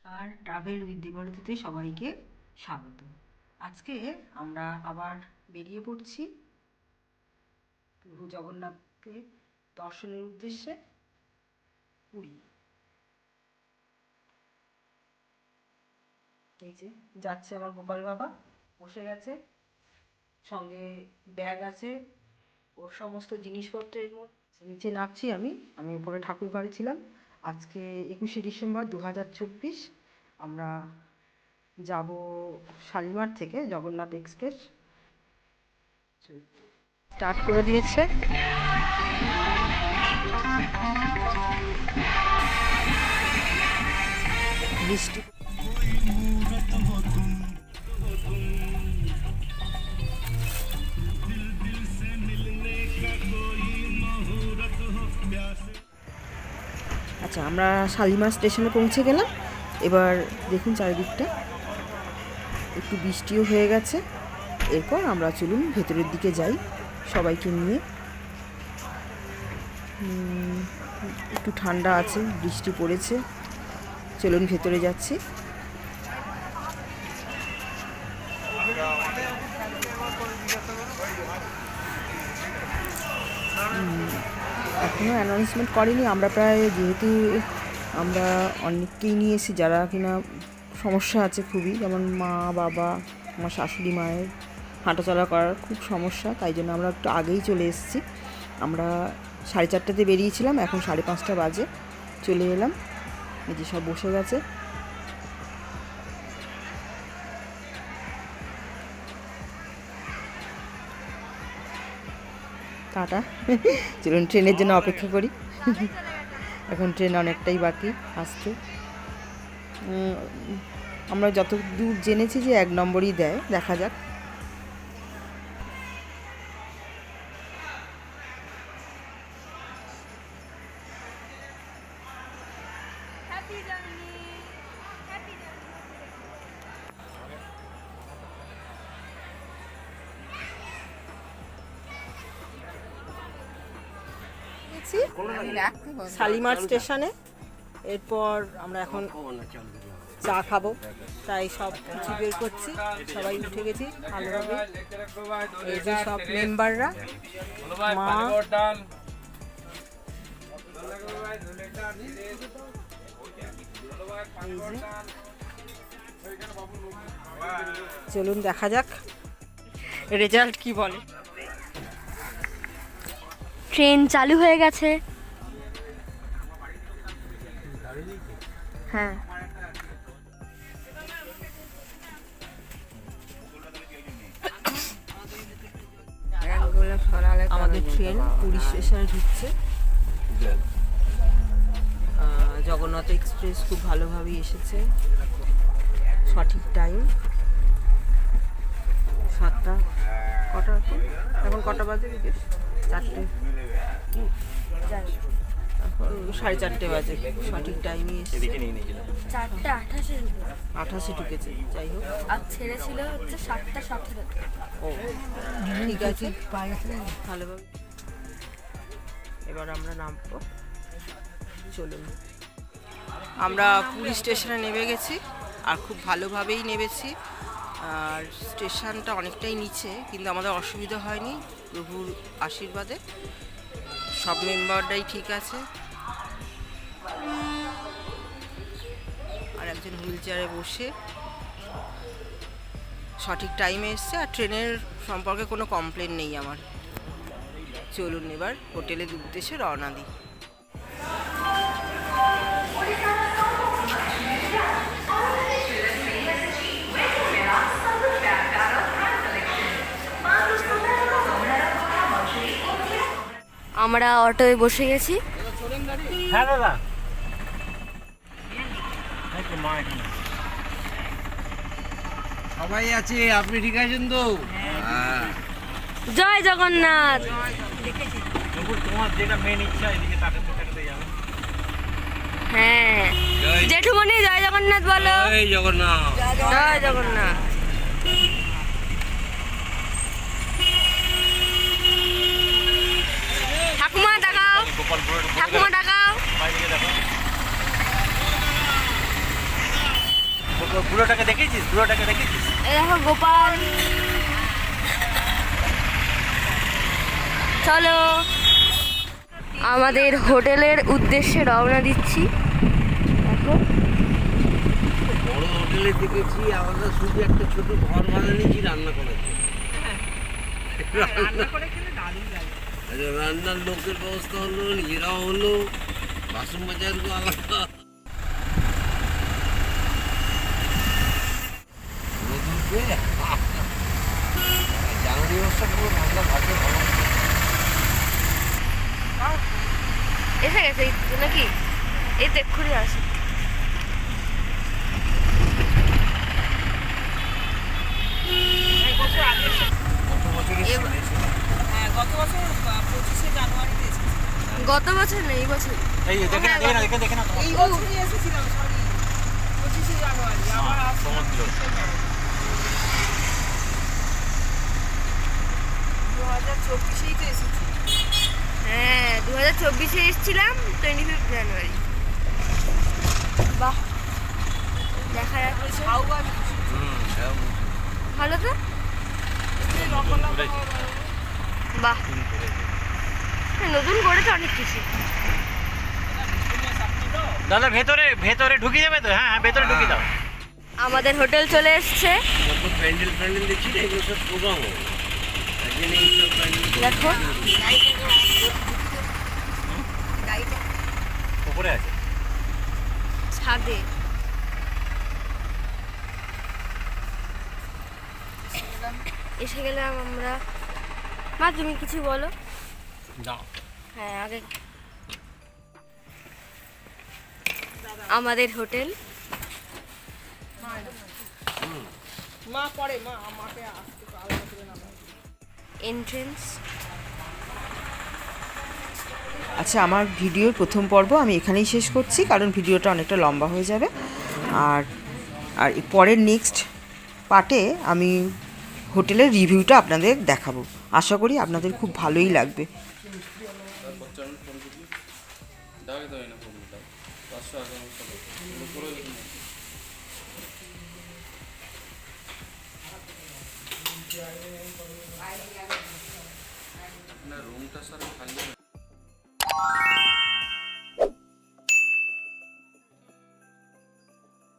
R travel with দীপালিতে সবাইকে স্বাগত। আজকে আমরা আবার বেরিয়ে পড়ছি প্রভু জগন্নাথকে দর্শনের উদ্দেশ্যে পুরী। এই যে যাচ্ছে আমার গোপাল বাবা, বসে গেছে, সঙ্গে ব্যাগ আছে, ওর সমস্ত জিনিসপত্রের মধ্যে। নিচে নামছি আমি উপরে ঠাকুর ঘরে ছিলাম। আজকে 21শে ডিসেম্বর 2024 আমরা যাব শালিমার থেকে। জগন্নাথ এক্সপ্রেস স্টার্ট করে দিয়েছে। বৃষ্টি আচ্ছা, আমরা শালিমার স্টেশনে পৌঁছে গেলাম। এবার দেখুন চারিদিকটা একটু বৃষ্টিও হয়ে গেছে। এরপর আমরা চলুন ভেতরের দিকে যাই সবাইকে নিয়ে। একটু ঠান্ডা আছে, বৃষ্টি পড়েছে। চলুন ভেতরে যাচ্ছি। এখনও অ্যানাউন্সমেন্ট করেনি। আমরা প্রায়, যেহেতু আমরা অনেককেই নিয়ে এসেছি যারা কিনা সমস্যা আছে খুবই, যেমন মা বাবা, আমার শাশুড়ি মায়ের হাঁটাচলা করার খুব সমস্যা, তাই জন্য আমরা একটু আগেই চলে এসেছি। আমরা 4:30টাতে বেরিয়েছিলাম, এখন 5:30 বাজে চলে এলাম। এই যে সব বসে গেছে। টাটা। চলুন ট্রেনের জন্য অপেক্ষা করি। এখন ট্রেন অনেকটাই বাকি আসতে। আমরা যত দূর জেনেছি যে 1 নম্বরই দেয়, দেখা যাক। শালিমার স্টেশনে। এরপর আমরা এখন চা খাবো, তাই সব কিছু বের করছি। সবাই উঠে গেছি ভালোভাবে। এই যে সব মেম্বাররা, মা, চলুন দেখা যাক রেজাল্ট কি বলে। ট্রেন চালু হয়ে গেছে। হ্যাঁ, আমাদের ট্রেন পুরী স্টেশনে ঢুকছে। জগন্নাথ এক্সপ্রেস খুব ভালোভাবেই এসেছে, সঠিক টাইম। 7টা কটা এখন কটা বাজে? 4টে, এখন 4:30 বাজে। সঠিক টাইমই এসেছে। 4:28 ঢুকেছে। যাই হোক, আর ছেড়েছিল হচ্ছে 7:17। ও ঠিক আছে, ভালোভাবে। এবার আমরা নামবো, চলুন। আমরা পুরী স্টেশনে নেমে গেছি, আর খুব ভালোভাবেই নেমেছি। আর স্টেশনটা অনেকটাই নিচে, কিন্তু আমাদের অসুবিধা হয়নি প্রভুর আশীর্বাদে। সব মেম্বারটাই ঠিক আছে। আর একজন হুইল চেয়ারে বসে সঠিক টাইমে এসছে। আর ট্রেনের সম্পর্কে কোনো কমপ্লেন নেই আমার। চলুন এবার হোটেলের উদ্দেশ্যে রওনা দিই। আমরা অটোয় বসে গেছি। হ্যাঁ দাদা, সবাই আছে, আপনি ঠিক আছেন তো? জয় জগন্নাথ। তোমার যেটা মেন ইচ্ছা, এদিকে তাকাতে যাবে। হ্যাঁ, জেঠুমনি জয় জগন্নাথ বলো। জয় জগন্নাথ। জয় জগন্নাথ। ঠাকুমা দেখাও, ঠাকুমা দেখাও। বুড়োটাকে দেখেছিস? বুড়োটাকে দেখেছিস? এই দেখো গোপাল, চলো আমাদের হোটেলের উদ্দেশ্যে রওনা দিচ্ছি। দেখো বড় হোটেলে দেখেছি আমরা শুধু একটা ছোট ঘর ভাড়া নিয়েছি রান্না করার জন্য। আচ্ছা, রান্নার লোকের ব্যবস্থা হলো, নিজেরাও হলো, বাসন বাজারগুলো আলাদা। জানুয়ারি মাসটা পুরো রান্না ভাগ্যে ভালো। এসে গেছে এই তো নাকি? এই তো এক্ষুনি আসি। গত বছর না এই বছর? এই দেখে না, দেখে না, দেখে দেখে না তোমার। এই বছরই এসেছিলাম, সরি 25শে জানুয়ারি আবার আসলাম সমুদ্র। 2024-এই তো এসেছি। হ্যাঁ 2024-এ এসেছিলাম 25 জানুয়ারি। বাহ, দেখা যাচ্ছে হাওয়া ভালো তো। নতুন করেছে। বাহ, নতুন করেছে। হ্যাঁ, নতুন করেছে অনেক কিছু। দাদা ভেতরে ভেতরে ঢুকিয়ে দেবে তো? হ্যাঁ হ্যাঁ, ভেতরে ঢুকিয়ে দাও। আমাদের হোটেল চলে এসছে। যত প্যান্ডেল ফ্যান্ডেল দেখছি না, এগুলো সব প্রোগ্রাম হবে। তাই জন্য এইসব প্যান্ডেল দেখো উপরে আছে। ছাদে এসে গেলাম আমরা। মা তুমি কিছু বলো। দাও। হ্যাঁ আগে আমাদের হোটেল। মা পরে মা আমাকে আসতে আলাদা করে নামা। এন্ট্রেন্স। আচ্ছা, আমার ভিডিওর প্রথম পর্ব আমি এখানেই শেষ করছি, কারণ ভিডিওটা অনেকটা লম্বা হয়ে যাবে। আর আর এর পরের নেক্সট পার্টে আমি হোটেলের রিভিউটা আপনাদের দেখাবো। আশা করি আপনাদের খুব ভালোই লাগবে। রুমটা স্যার খালি